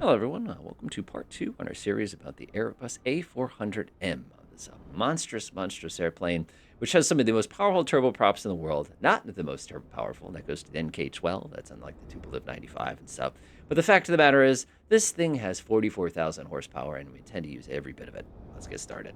Hello, everyone. Welcome to part two on our series about the Airbus A400M, this monstrous airplane, which has some of the most powerful turboprops in the world. Not the most turbo powerful. That goes to the NK-12. That's unlike the Tupolev 95 and stuff. But the fact of the matter is, this thing has 44,000 horsepower, and we intend to use every bit of it. Let's get started.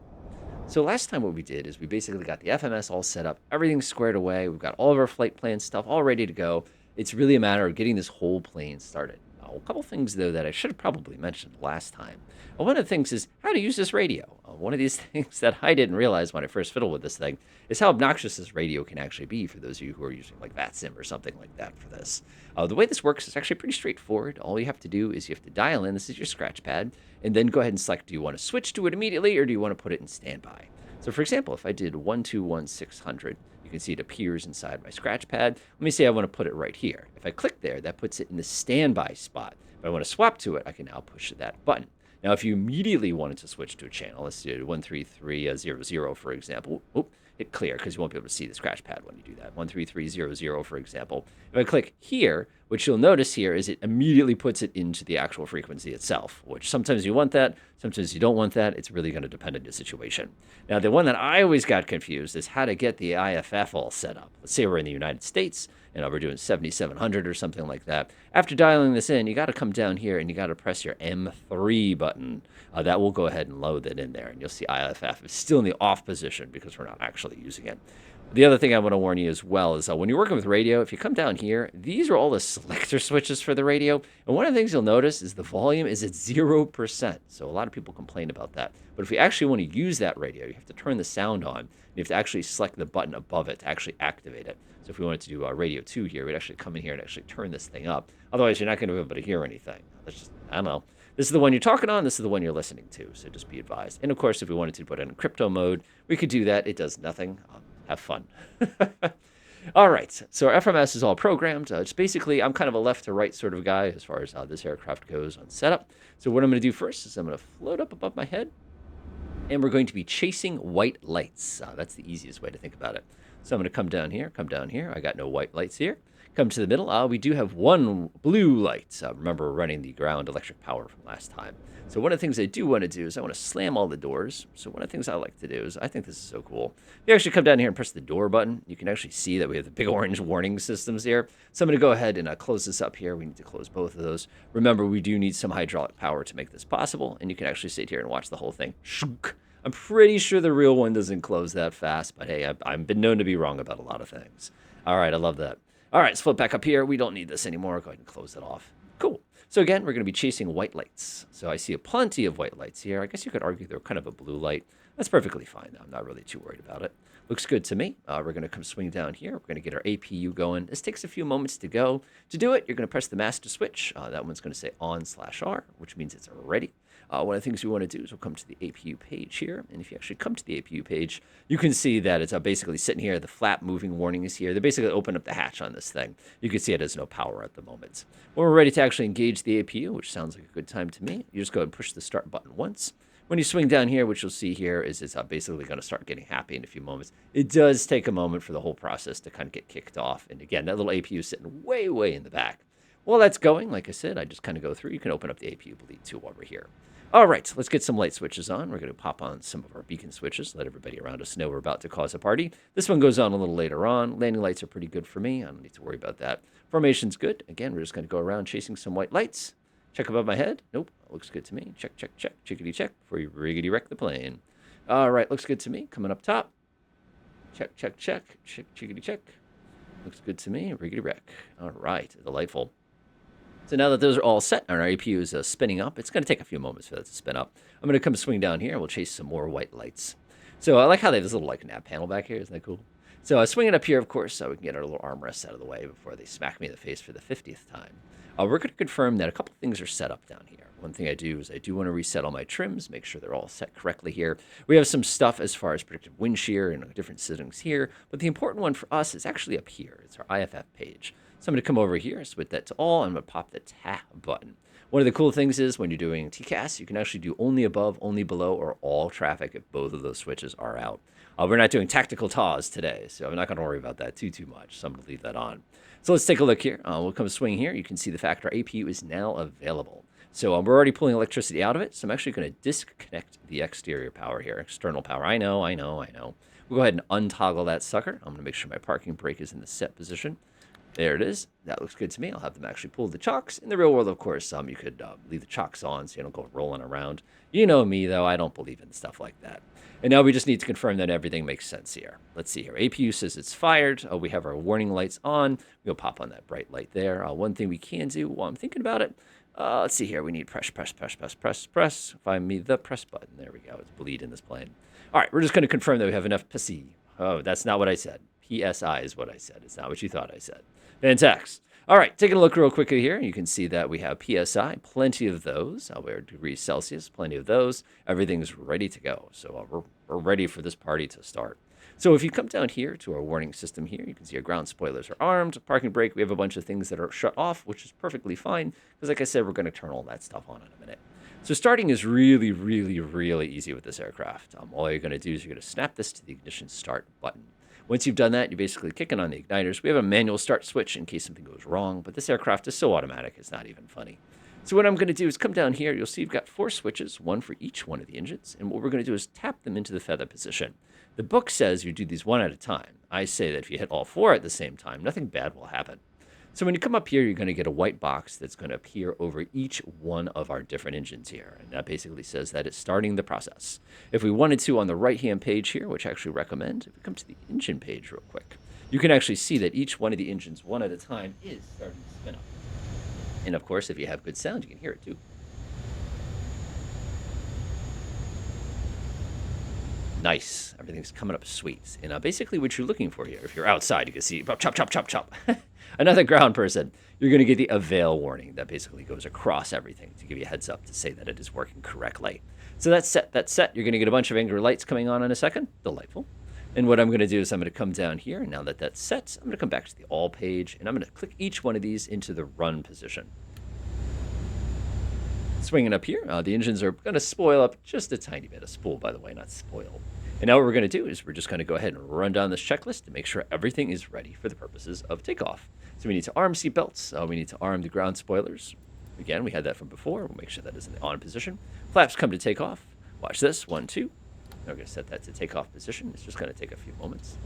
So last time what we did is we basically got the FMS all set up, everything's squared away, we've got all of our flight plan stuff all ready to go. It's really a matter of getting this whole plane started. A couple things, though, that I should have probably mentioned last time. One of the things is how to use this radio. One of these things that I didn't realize when I first fiddled with this thing is how obnoxious this radio can actually be for those of you who are using like VATSIM or something like that for this. The way this works is actually pretty straightforward. All you have to do is you have to dial in. This is your scratch pad. And then go ahead and select, do you want to switch to it immediately or do you want to put it in standby? So, for example, if I did 121600, you can see it appears inside my scratch pad. Let me say I want to put it right here. If I click there, that puts it in the standby spot. If I want to swap to it, I can now push that button. Now, if you immediately wanted to switch to a channel, let's do 13300, for example. Hit clear because you won't be able to see the scratch pad when you do that. 13300, for example. If I click here, what you'll notice here is it immediately puts it into the actual frequency itself, which sometimes you want that, sometimes you don't want that. It's really going to depend on your situation. Now, the one that I always got confused is how to get the IFF all set up. Let's say we're in the United States and we're doing 7700 or something like that. After dialing this in, you got to come down here and you got to press your M3 button. That will go ahead and load it in there, and you'll see IFF is still in the off position because we're not actually using it. The other thing I want to warn you as well is when you're working with radio, if you come down here, these are all the selector switches for the radio. And one of the things you'll notice is the volume is at 0%. So a lot of people complain about that. But if you actually want to use that radio, you have to turn the sound on. You have to actually select the button above it to actually activate it. So if we wanted to do radio 2 here, we'd actually come in here and actually turn this thing up. Otherwise, you're not going to be able to hear anything. That's just, I don't know. This is the one you're talking on. This is the one you're listening to. So just be advised. And of course, if we wanted to put it in crypto mode, we could do that. It does nothing. Have fun. All right. So our FMS is all programmed. It's basically, I'm kind of a left to right sort of guy as far as how this aircraft goes on setup. So what I'm going to do first is I'm going to float up above my head, and we're going to be chasing white lights. That's the easiest way to think about it. So I'm going to come down here. I got no white lights here. Come to the middle. We do have one blue light. Remember, we're running the ground electric power from last time. So one of the things I do want to do is I want to slam all the doors. So one of the things I like to do is I think this is so cool. If you actually come down here and press the door button, you can actually see that we have the big orange warning systems here. So I'm going to go ahead and close this up here. We need to close both of those. Remember, we do need some hydraulic power to make this possible. And you can actually sit here and watch the whole thing. I'm pretty sure the real one doesn't close that fast. But hey, I've been known to be wrong about a lot of things. All right, I love that. All right, let's flip back up here. We don't need this anymore. Go ahead and close it off. Cool. So again, we're going to be chasing white lights. So I see plenty of white lights here. I guess you could argue they're kind of a blue light. That's perfectly fine, though. I'm not really too worried about it. Looks good to me. We're going to come swing down here. We're going to get our APU going. This takes a few moments to go. To do it, you're going to press the master switch. That one's going to say on/R, which means it's ready. One of the things we want to do is we'll come to the APU page here. And if you actually come to the APU page, you can see that it's basically sitting here. The flap moving warning is here. They basically open up the hatch on this thing. You can see it has no power at the moment. When we're ready to actually engage the APU, which sounds like a good time to me, you just go ahead and push the start button once. When you swing down here, what you'll see here is it's basically going to start getting happy in a few moments. It does take a moment for the whole process to kind of get kicked off. And again, that little APU is sitting way in the back. While that's going, like I said, I just kind of go through. You can open up the APU bleed too while we're here. All right, let's get some light switches on. We're going to pop on some of our beacon switches, let everybody around us know we're about to cause a party. This one goes on a little later on. Landing lights are pretty good for me. I don't need to worry about that. Formation's good. Again, we're just going to go around chasing some white lights. Check above my head. Nope, looks good to me. Check. Chickadee check before you riggedy wreck the plane. All right, looks good to me. Coming up top. Check. Chickadee check. Looks good to me. Riggedy wreck. All right, delightful. So now that those are all set and our APU is spinning up, it's going to take a few moments for that to spin up. I'm going to come swing down here and we'll chase some more white lights. So I like how they have this little nav panel back here. Isn't that cool? So swing it up here, of course, so we can get our little armrests out of the way before they smack me in the face for the 50th time. We're going to confirm that a couple things are set up down here. One thing I do is I do want to reset all my trims, make sure they're all set correctly here. We have some stuff as far as predictive wind shear and different settings here, but the important one for us is actually up here. It's our IFF page. So I'm going to come over here, switch that to all, and I'm going to pop the tab button. One of the cool things is when you're doing TCAS, you can actually do only above, only below, or all traffic if both of those switches are out. We're not doing tactical TAWs today, so I'm not going to worry about that too much. So I'm going to leave that on. So let's take a look here. We'll come swing here. You can see the fact our APU is now available. So we're already pulling electricity out of it. So I'm actually going to disconnect the exterior power here, external power. I know. We'll go ahead and untoggle that sucker. I'm going to make sure my parking brake is in the set position. There it is. That looks good to me. I'll have them actually pull the chocks. In the real world, of course, you could leave the chocks on so you don't go rolling around. You know me, though. I don't believe in stuff like that. And now we just need to confirm that everything makes sense here. Let's see here. APU says it's fired. We have our warning lights on. We'll pop on that bright light there. One thing we can do while I'm thinking about it, let's see here. We need press. Find me the press button. There we go. It's bleed in this plane. All right, we're just going to confirm that we have enough PSI. Oh, that's not what I said. PSI is what I said. It's not what you thought I said. Fantastic. All right, taking a look real quickly here. You can see that we have PSI, plenty of those. We're degrees Celsius, plenty of those. Everything's ready to go. So we're ready for this party to start. So if you come down here to our warning system here, you can see our ground spoilers are armed. Parking brake, we have a bunch of things that are shut off, which is perfectly fine. Because like I said, we're going to turn all that stuff on in a minute. So starting is really, really, really easy with this aircraft. All you're going to do is you're going to snap this to the ignition start button. Once you've done that, you're basically kicking on the igniters. We have a manual start switch in case something goes wrong, but this aircraft is so automatic, it's not even funny. So what I'm going to do is come down here. You'll see you've got 4 switches, one for each one of the engines, and what we're going to do is tap them into the feather position. The book says you do these one at a time. I say that if you hit all 4 at the same time, nothing bad will happen. So when you come up here, you're going to get a white box that's going to appear over each one of our different engines here. And that basically says that it's starting the process. If we wanted to, on the right-hand page here, which I actually recommend, if we come to the engine page real quick, you can actually see that each one of the engines, one at a time, is starting to spin up. And of course, if you have good sound, you can hear it too. Nice. Everything's coming up sweet. And basically what you're looking for here, if you're outside, you can see chop, chop, chop, chop. Another ground person, you're going to get the avail warning that basically goes across everything to give you a heads up to say that it is working correctly. So that's set. You're going to get a bunch of angry lights coming on in a second. Delightful. And what I'm going to do is I'm going to come down here. And now that that's set, I'm going to come back to the all page. And I'm going to click each one of these into the run position. Swinging up here, the engines are going to spoil up just a tiny bit. A spool, by the way, not spoil. And now what we're going to do is we're just going to go ahead and run down this checklist to make sure everything is ready for the purposes of takeoff. So we need to arm seat belts. We need to arm the ground spoilers. Again, we had that from before. We'll make sure that is in the on position. Flaps come to takeoff. Watch this. 1, 2. Now we're going to set that to takeoff position. It's just going to take a few moments.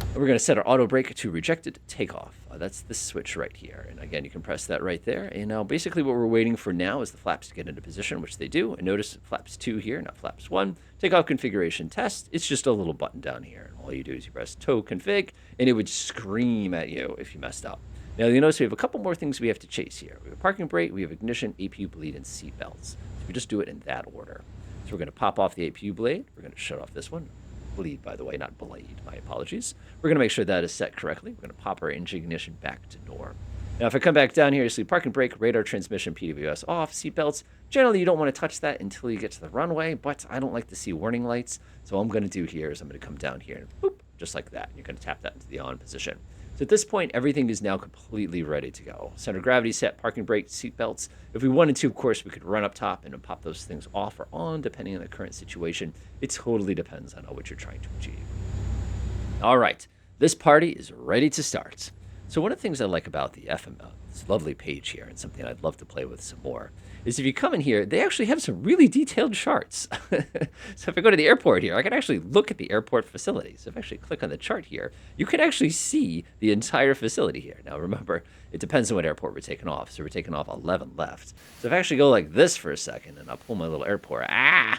And we're going to set our auto brake to rejected takeoff. That's the switch right here. And again, you can press that right there. And now basically what we're waiting for now is the flaps to get into position, which they do. And notice flaps 2 here, not flaps 1. Takeoff configuration test. It's just a little button down here. And all you do is you press tow config, and it would scream at you if you messed up. Now you notice we have a couple more things we have to chase here. We have parking brake, we have ignition, APU bleed, and seat belts. So we just do it in that order. So we're going to pop off the APU blade. We're going to shut off this one. Bleed, by the way, not blade. My apologies. We're going to make sure that is set correctly. We're going to pop our engine ignition back to norm. Now, if I come back down here, you see parking brake, radar transmission, PWS off, seatbelts. Generally, you don't want to touch that until you get to the runway, but I don't like to see warning lights. So what I'm going to do here is I'm going to come down here and boop, just like that. You're going to tap that into the on position. So at this point, everything is now completely ready to go. Center of gravity set, parking brake, seatbelts. If we wanted to, of course, we could run up top and pop those things off or on, depending on the current situation. It totally depends on what you're trying to achieve. All right, this party is ready to start. So one of the things I like about the FML, this lovely page here, and something I'd love to play with some more, is if you come in here, they actually have some really detailed charts. So if I go to the airport here, I can actually look at the airport facility. So if I actually click on the chart here, you can actually see the entire facility here. Now remember, it depends on what airport we're taking off. So we're taking off 11 left. So if I actually go like this for a second, and I'll pull my little airport, I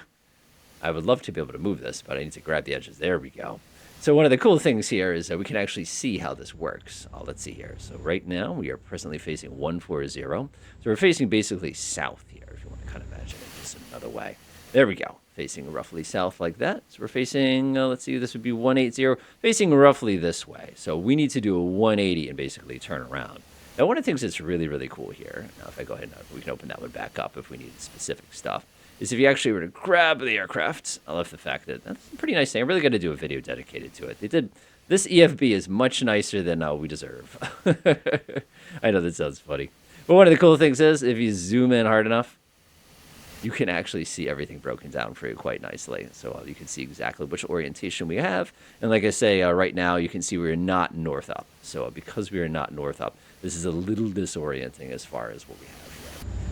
would love to be able to move this, but I need to grab the edges. There we go. So one of the cool things here is that we can actually see how this works. Let's see here. So right now we are presently facing 140. So we're facing basically south here, if you want to kind of imagine it just another way. There we go. Facing roughly south like that. So we're facing, let's see, this would be 180, facing roughly this way. So we need to do a 180 and basically turn around. Now one of the things that's really, really cool here, now if I go ahead and we can open that one back up if we need specific stuff, is if you actually were to grab the aircraft, I love the fact that that's a pretty nice thing. I'm really going to do a video dedicated to it. They did, this EFB is much nicer than we deserve. I know that sounds funny. But one of the cool things is if you zoom in hard enough, you can actually see everything broken down for you quite nicely. So you can see exactly which orientation we have. And like I say, right now you can see we're not north up. So because we are not north up, this is a little disorienting as far as what we have.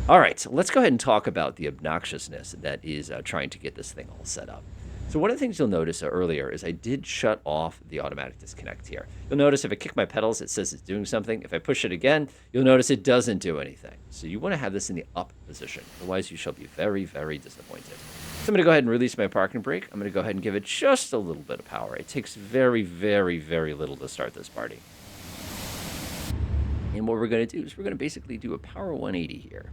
All right, so let's go ahead and talk about the obnoxiousness that is trying to get this thing all set up. So one of the things you'll notice earlier is I did shut off the automatic disconnect here. You'll notice if I kick my pedals, it says it's doing something. If I push it again, you'll notice it doesn't do anything. So you want to have this in the up position. Otherwise, you shall be very, very disappointed. So I'm going to go ahead and release my parking brake. I'm going to go ahead and give it just a little bit of power. It takes very, very, very little to start this party. And what we're going to do is we're going to basically do a power 180 here.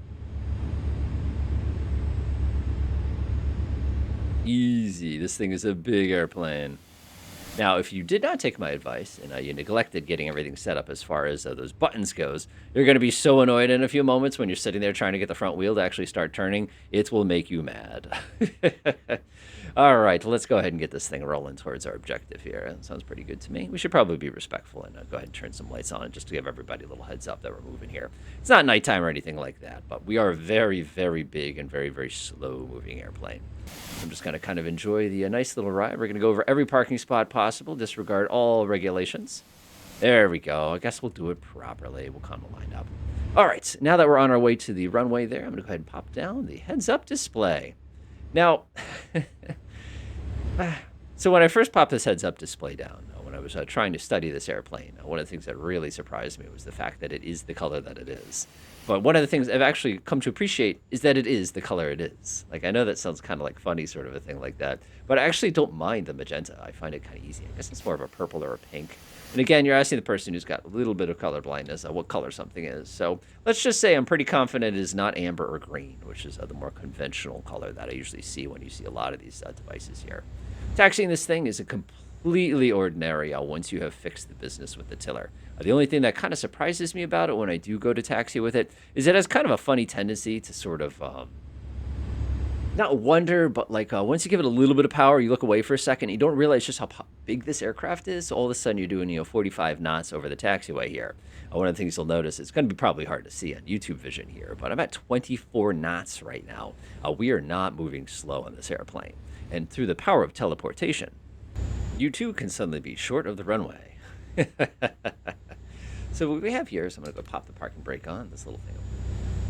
Easy. This thing is a big airplane. Now, if you did not take my advice and you neglected getting everything set up as far as those buttons goes, you're going to be so annoyed in a few moments when you're sitting there trying to get the front wheel to actually start turning. It will make you mad. All right, let's go ahead and get this thing rolling towards our objective here. That sounds pretty good to me. We should probably be respectful and go ahead and turn some lights on just to give everybody a little heads up that we're moving here. It's not nighttime or anything like that, but we are a very, very big and very, very slow-moving airplane. I'm just going to kind of enjoy the nice little ride. We're going to go over every parking spot possible, disregard all regulations. There we go. I guess we'll do it properly. We'll kind of line up. All right, now that we're on our way to the runway there, I'm going to go ahead and pop down the heads-up display. Now, so when I first popped this heads-up display down, when I was trying to study this airplane, one of the things that really surprised me was the fact that it is the color that it is. But one of the things I've actually come to appreciate is that it is the color it is. Like, I know that sounds kind of like funny, sort of a thing like that, but I actually don't mind the magenta. I find it kind of easy. I guess it's more of a purple or a pink. And again, you're asking the person who's got a little bit of color blindness what color something is. So let's just say I'm pretty confident it is not amber or green, which is the more conventional color that I usually see when you see a lot of these devices here. Taxiing this thing is a completely ordinary once you have fixed the business with the tiller. The only thing that kind of surprises me about it when I do go to taxi with it is it has kind of a funny tendency to sort of not wonder, but like once you give it a little bit of power, you look away for a second, you don't realize just how big this aircraft is. So all of a sudden, you're doing 45 knots over the taxiway here. One of the things you'll notice, it's going to be probably hard to see on YouTube vision here, but I'm at 24 knots right now. We are not moving slow on this airplane. And through the power of teleportation, you too can suddenly be short of the runway. So what we have here is I'm going to go pop the parking brake on, this little thing.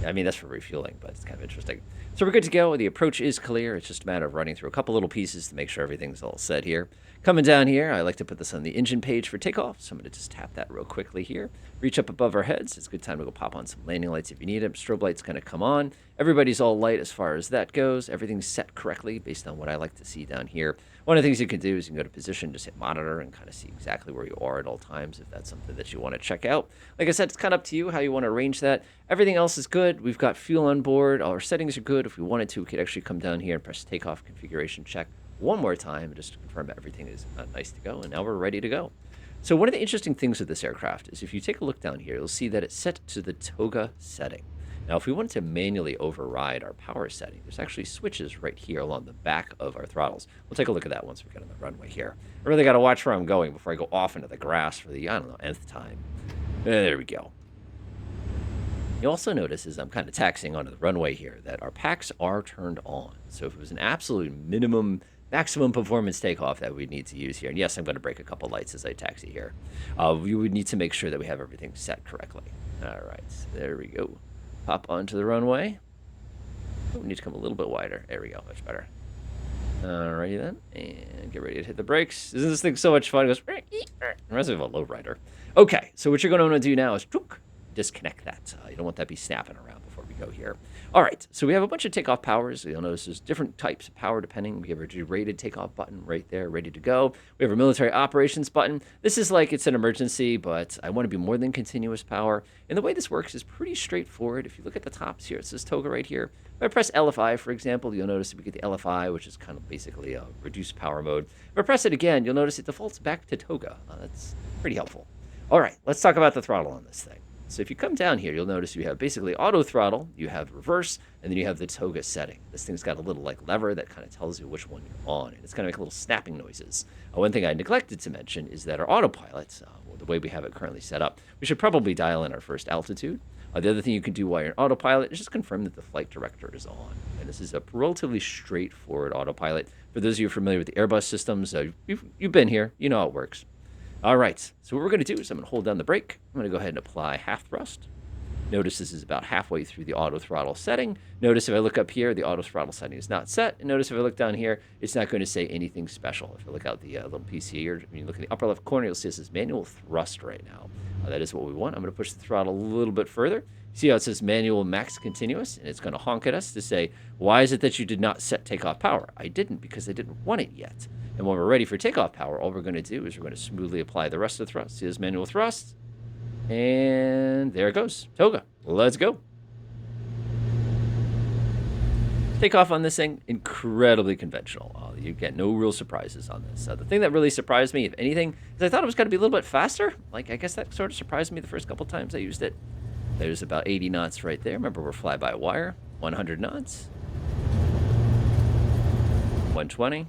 I mean, that's for refueling, but it's kind of interesting. So we're good to go. The approach is clear. It's just a matter of running through a couple little pieces to make sure everything's all set here. Coming down here, I like to put this on the engine page for takeoff, so I'm going to just tap that real quickly here. Reach up above our heads. It's a good time to go pop on some landing lights if you need them. Strobe light's going to come on. Everybody's all light as far as that goes. Everything's set correctly based on what I like to see down here. One of the things you can do is you can go to position, just hit monitor, and kind of see exactly where you are at all times if that's something that you want to check out. Like I said, it's kind of up to you how you want to arrange that. Everything else is good. We've got fuel on board. Our settings are good. If we wanted to, we could actually come down here and press takeoff configuration check one more time just to confirm that everything is nice to go. And now we're ready to go. So one of the interesting things with this aircraft is if you take a look down here, you'll see that it's set to the toga setting. Now, if we wanted to manually override our power setting, there's actually switches right here along the back of our throttles. We'll take a look at that once we get on the runway here. I really got to watch where I'm going before I go off into the grass for the, nth time. There we go. You'll also notice as I'm kind of taxiing onto the runway here that our packs are turned on. So if it was an absolute maximum performance takeoff that we'd need to use here, and yes, I'm going to break a couple lights as I taxi here, we would need to make sure that we have everything set correctly. All right, there we go. Pop onto the runway. Oh, we need to come a little bit wider. There we go, much better. Alrighty then, and get ready to hit the brakes. Isn't this thing so much fun? It goes, reminds me of a lowrider. Okay, so what you're going to want to do now is disconnect that. You don't want that to be snapping around before we go here. All right, so we have a bunch of takeoff powers. You'll notice there's different types of power depending. We have our G-rated takeoff button right there, ready to go. We have our military operations button. This is like it's an emergency, but I want to be more than continuous power. And the way this works is pretty straightforward. If you look at the tops here, it says toga right here. If I press LFI, for example, you'll notice that we get the LFI, which is kind of basically a reduced power mode. If I press it again, you'll notice it defaults back to toga. That's pretty helpful. All right, let's talk about the throttle on this thing. So if you come down here, you'll notice you have basically auto throttle, you have reverse, and then you have the toga setting. This thing's got a little like lever that kind of tells you which one you're on, and it's going to make little snapping noises. One thing I neglected to mention is that our autopilot, the way we have it currently set up, we should probably dial in our first altitude. The other thing you can do while you're in autopilot is just confirm that the flight director is on. And this is a relatively straightforward autopilot. For those of you familiar with the Airbus systems, you've been here, you know how it works. All right, so what we're going to do is I'm going to hold down the brake. I'm going to go ahead and apply half thrust. Notice this is about halfway through the auto throttle setting. Notice if I look up here, the auto throttle setting is not set. And notice if I look down here, it's not going to say anything special. If I look out the little piece here, when you look in the upper left corner, you'll see this is manual thrust right now. That is what we want. I'm going to push the throttle a little bit further. See how it says manual max continuous, and it's going to honk at us to say, why is it that you did not set takeoff power? I didn't, because I didn't want it yet. And when we're ready for takeoff power, all we're going to do is we're going to smoothly apply the rest of the thrust. See this manual thrust? And there it goes. Toga, let's go. Takeoff on this thing, incredibly conventional. You get no real surprises on this. The thing that really surprised me, if anything, is I thought it was going to be a little bit faster. Like, I guess that sort of surprised me the first couple times I used it. There's about 80 knots right there. Remember, we're fly-by-wire. 100 knots. 120.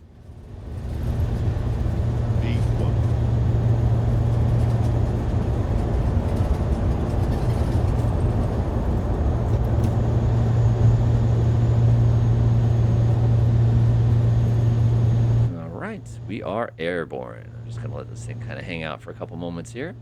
All right, we are airborne. I'm just going to let this thing kind of hang out for a couple moments here.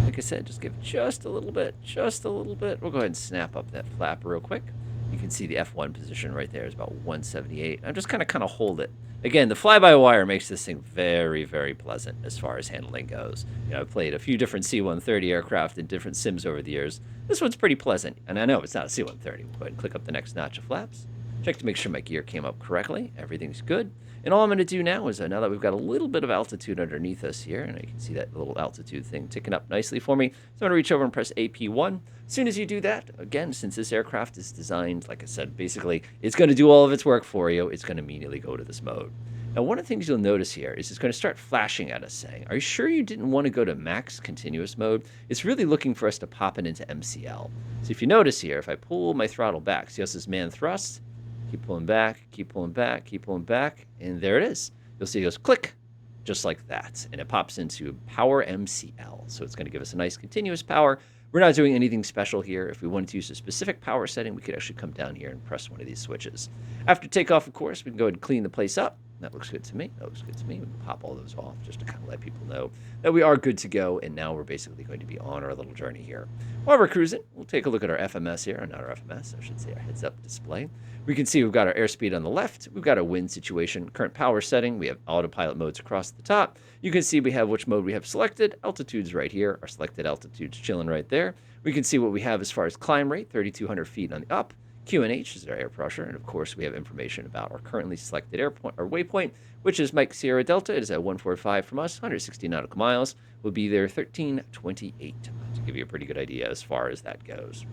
Like I said, just give just a little bit, just a little bit. We'll go ahead and snap up that flap real quick. You can see the F1 position right there is about 178. I'm just kind of hold it. Again, the fly-by-wire makes this thing very, very pleasant as far as handling goes. You know, I've played a few different C-130 aircraft in different sims over the years. This one's pretty pleasant, and I know it's not a C-130. We'll go ahead and click up the next notch of flaps. Check to make sure my gear came up correctly. Everything's good. And all I'm going to do now is, now that we've got a little bit of altitude underneath us here, and you can see that little altitude thing ticking up nicely for me, so I'm going to reach over and press AP1. As soon as you do that, again, since this aircraft is designed, like I said, basically, it's going to do all of its work for you. It's going to immediately go to this mode. Now, one of the things you'll notice here is it's going to start flashing at us saying, are you sure you didn't want to go to max continuous mode? It's really looking for us to pop it into MCL. So if you notice here, if I pull my throttle back, see how it says man thrust? Keep pulling back, keep pulling back, keep pulling back, and there it is. You'll see it goes click, just like that, and it pops into power MCL. So it's going to give us a nice continuous power. We're not doing anything special here. If we wanted to use a specific power setting, we could actually come down here and press one of these switches. After takeoff, of course, we can go ahead and clean the place up. That looks good to me. That looks good to me. We can pop all those off just to kind of let people know that we are good to go, and now we're basically going to be on our little journey here. While we're cruising, we'll take a look at our FMS here, or not our FMS, I should say our heads-up display. We can see we've got our airspeed on the left. We've got our wind situation, current power setting. We have autopilot modes across the top. You can see we have which mode we have selected. Altitude's right here. Our selected altitude's chilling right there. We can see what we have as far as climb rate, 3,200 feet on the up. QNH is our air pressure, and of course we have information about our currently selected airpoint or waypoint, which is Mike Sierra Delta. It is at 145 from us, 160 nautical miles. We'll be there 1328 to give you a pretty good idea as far as that goes.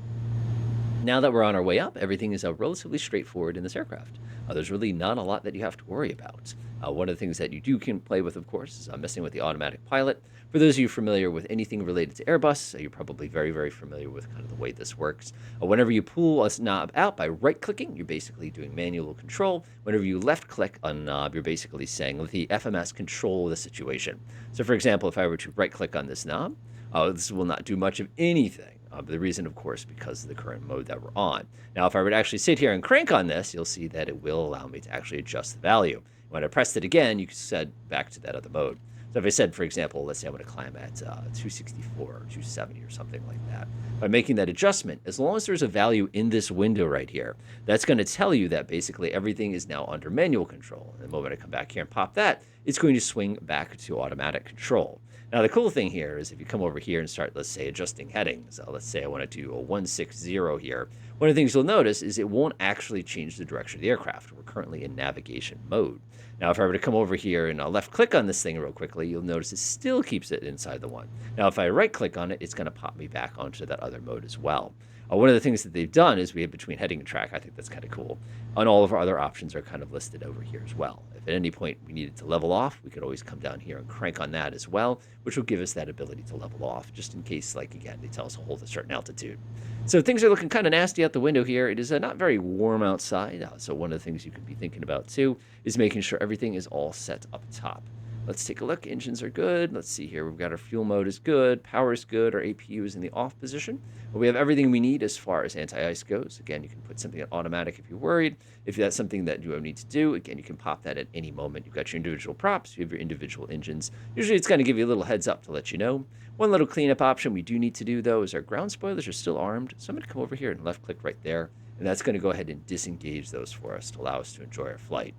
Now that we're on our way up, everything is relatively straightforward in this aircraft. There's really not a lot that you have to worry about. One of the things that you can play with, of course, is messing with the automatic pilot. For those of you familiar with anything related to Airbus, you're probably very, very familiar with kind of the way this works. Whenever you pull a knob out by right-clicking, you're basically doing manual control. Whenever you left-click a knob, you're basically saying, let the FMS control the situation. So, for example, if I were to right-click on this knob, this will not do much of anything. The reason, of course, because of the current mode that we're on. Now, if I were to actually sit here and crank on this, you'll see that it will allow me to actually adjust the value. When I pressed it again, you can set back to that other mode. So if I said, for example, let's say I want to climb at 264 or 270 or something like that, by making that adjustment, as long as there's a value in this window right here, that's going to tell you that basically everything is now under manual control. And the moment I come back here and pop that, it's going to swing back to automatic control. Now, the cool thing here is if you come over here and start, let's say, adjusting headings, let's say I want to do a 160 here, one of the things you'll notice is it won't actually change the direction of the aircraft. We're currently in navigation mode. Now, if I were to come over here and left-click on this thing real quickly, you'll notice it still keeps it inside the one. Now, if I right-click on it, it's going to pop me back onto that other mode as well. One of the things that they've done is we have between heading and track. I think that's kind of cool. And all of our other options are kind of listed over here as well. If at any point we needed to level off, we could always come down here and crank on that as well, which will give us that ability to level off, just in case, like, again, they tell us to hold a certain altitude. So things are looking kind of nasty out the window here. It is not very warm outside, so one of the things you could be thinking about, too, is making sure everything is all set up top. Let's take a look. Engines are good. Let's see here. We've got our fuel mode is good. Power is good. Our APU is in the off position. But we have everything we need as far as anti-ice goes. Again, you can put something on automatic if you're worried. If that's something that you need to do, again, you can pop that at any moment. You've got your individual props. You have your individual engines. Usually it's going to give you a little heads up to let you know. One little cleanup option we do need to do, though, is our ground spoilers are still armed. So I'm going to come over here and left click right there. And that's going to go ahead and disengage those for us to allow us to enjoy our flight.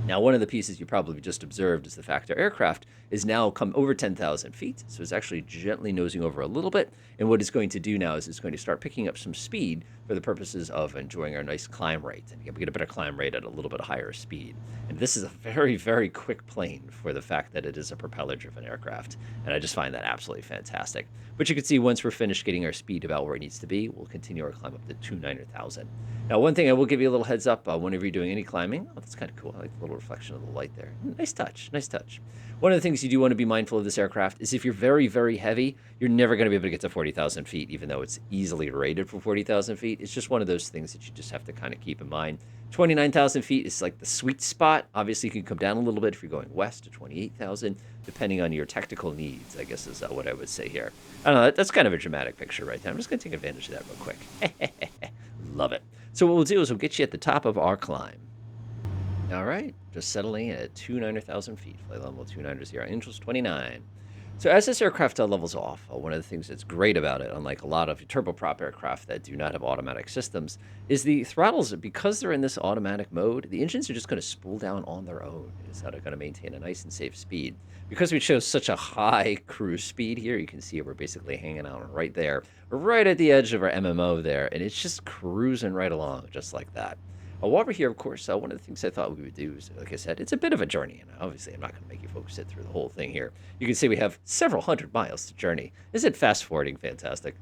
Now, one of the pieces you probably just observed is the fact our aircraft is now come over 10,000 feet. So it's actually gently nosing over a little bit. And what it's going to do now is it's going to start picking up some speed for the purposes of enjoying our nice climb rate. And again, we get a better climb rate at a little bit higher speed. And this is a very, very quick plane for the fact that it is a propeller-driven aircraft. And I just find that absolutely fantastic. But you can see once we're finished getting our speed about where it needs to be, we'll continue our climb up to 290,000. Now, one thing I will give you a little heads up whenever you're doing any climbing. Oh, that's kind of cool. I like the little reflection of the light there. Nice touch. Nice touch. One of the things you do want to be mindful of this aircraft is if you're very, very heavy, you're never going to be able to get to 40,000 feet, even though it's easily rated for 40,000 feet. It's just one of those things that you just have to kind of keep in mind. 29,000 feet is like the sweet spot. Obviously, you can come down a little bit if you're going west to 28,000, depending on your technical needs, I guess is what I would say here. I don't know. That's kind of a dramatic picture right there. I'm just going to take advantage of that real quick. Love it. So what we'll do is we'll get you at the top of our climb. All right, just settling in at 290,000 feet. Flight level 290 Angels 29. So as this aircraft levels off, one of the things that's great about it, unlike a lot of turboprop aircraft that do not have automatic systems, is the throttles, because they're in this automatic mode, the engines are just going to spool down on their own. It's how they're going to maintain a nice and safe speed. Because we chose such a high cruise speed here, you can see we're basically hanging out right there, right at the edge of our MMO there, and it's just cruising right along just like that. While we're here, of course, one of the things I thought we would do is, like I said, it's a bit of a journey. And obviously, I'm not going to make you folks sit through the whole thing here. You can see we have several hundred miles to journey. Isn't fast forwarding fantastic?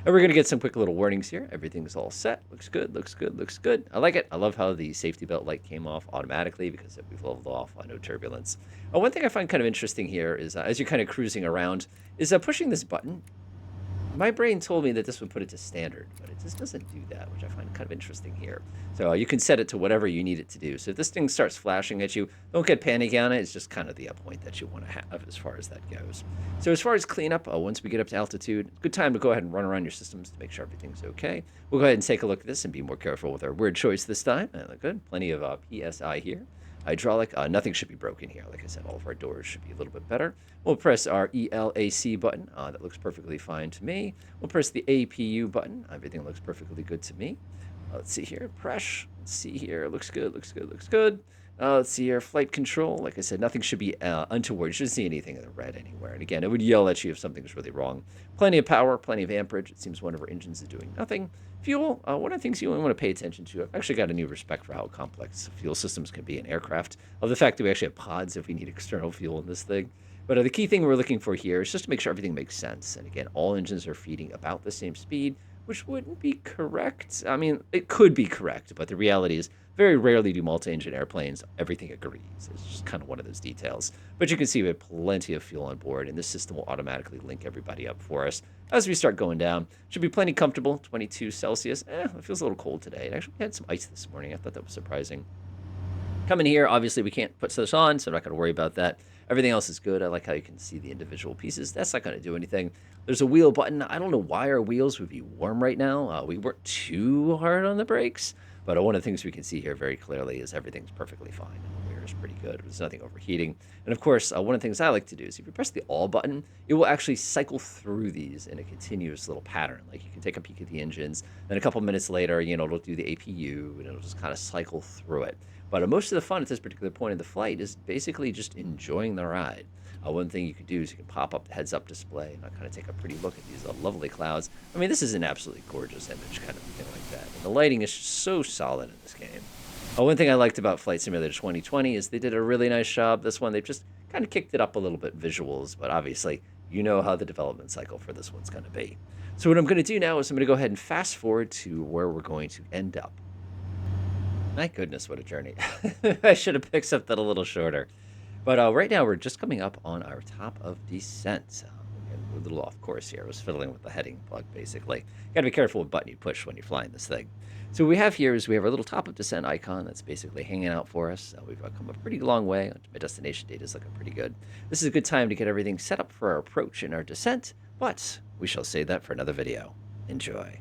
And we're going to get some quick little warnings here. Everything's all set. Looks good, looks good, looks good. I like it. I love how the safety belt light came off automatically because we've leveled off no turbulence. One thing I find kind of interesting here is as you're kind of cruising around is pushing this button. My brain told me that this would put it to standard, but it just doesn't do that, which I find kind of interesting here. So you can set it to whatever you need it to do. So if this thing starts flashing at you, don't get panicky on it. It's just kind of the point that you want to have as far as that goes. So as far as cleanup, once we get up to altitude, good time to go ahead and run around your systems to make sure everything's okay. We'll go ahead and take a look at this and be more careful with our word choice this time. Good. Plenty of PSI here. Hydraulic, nothing should be broken here. Like I said, all of our doors should be a little bit better. We'll press our ELAC button. That looks perfectly fine to me. We'll press the APU button. Everything looks perfectly good to me. Let's see here. Press. Let's see here. Looks good, looks good, looks good. Let's see here. Flight control. Like I said, nothing should be untoward. You shouldn't see anything in the red anywhere. And again, it would yell at you if something's really wrong. Plenty of power, plenty of amperage. It seems one of our engines is doing nothing. Fuel, one of the things you want to pay attention to, I've actually got a new respect for how complex fuel systems can be in aircraft. Of the fact that we actually have pods if we need external fuel in this thing. But the key thing we're looking for here is just to make sure everything makes sense. And again, all engines are feeding about the same speed, which wouldn't be correct. I mean, it could be correct, but the reality is very rarely do multi-engine airplanes everything agrees. It's just kind of one of those details. But you can see we have plenty of fuel on board, and this system will automatically link everybody up for us as we start going down. Should be plenty comfortable, 22 Celsius. It feels a little cold today. It actually had some ice this morning. I thought that was surprising. Coming here, obviously we can't put this on, so I'm not going to worry about that. Everything else is good. I like how you can see the individual pieces. That's not going to do anything. There's a wheel button. I don't know why our wheels would be warm right now. We weren't too hard on the brakes, but one of the things we can see here very clearly is everything's perfectly fine. The wear is pretty good. There's nothing overheating. And of course, one of the things I like to do is if you press the all button, it will actually cycle through these in a continuous little pattern. Like you can take a peek at the engines, then a couple minutes later, it'll do the APU, and it'll just kind of cycle through it. But most of the fun at this particular point of the flight is basically just enjoying the ride. One thing you could do is you can pop up the heads-up display and kind of take a pretty look at these lovely clouds. I mean, this is an absolutely gorgeous image, kind of thing like that. And the lighting is so solid in this game. One thing I liked about Flight Simulator 2020 is they did a really nice job. This one, they've just kind of kicked it up a little bit visuals, but obviously, you know how the development cycle for this one's going to be. So what I'm going to do now is I'm going to go ahead and fast forward to where we're going to end up. My goodness, what a journey. I should have picked something a little shorter. But right now, we're just coming up on our top of descent. a little off course here. I was fiddling with the heading plug, basically. Got to be careful what button you push when you're flying this thing. So what we have here is we have our little top-up descent icon that's basically hanging out for us. We've come a pretty long way. My destination data is looking pretty good. This is a good time to get everything set up for our approach and our descent, but we shall save that for another video. Enjoy.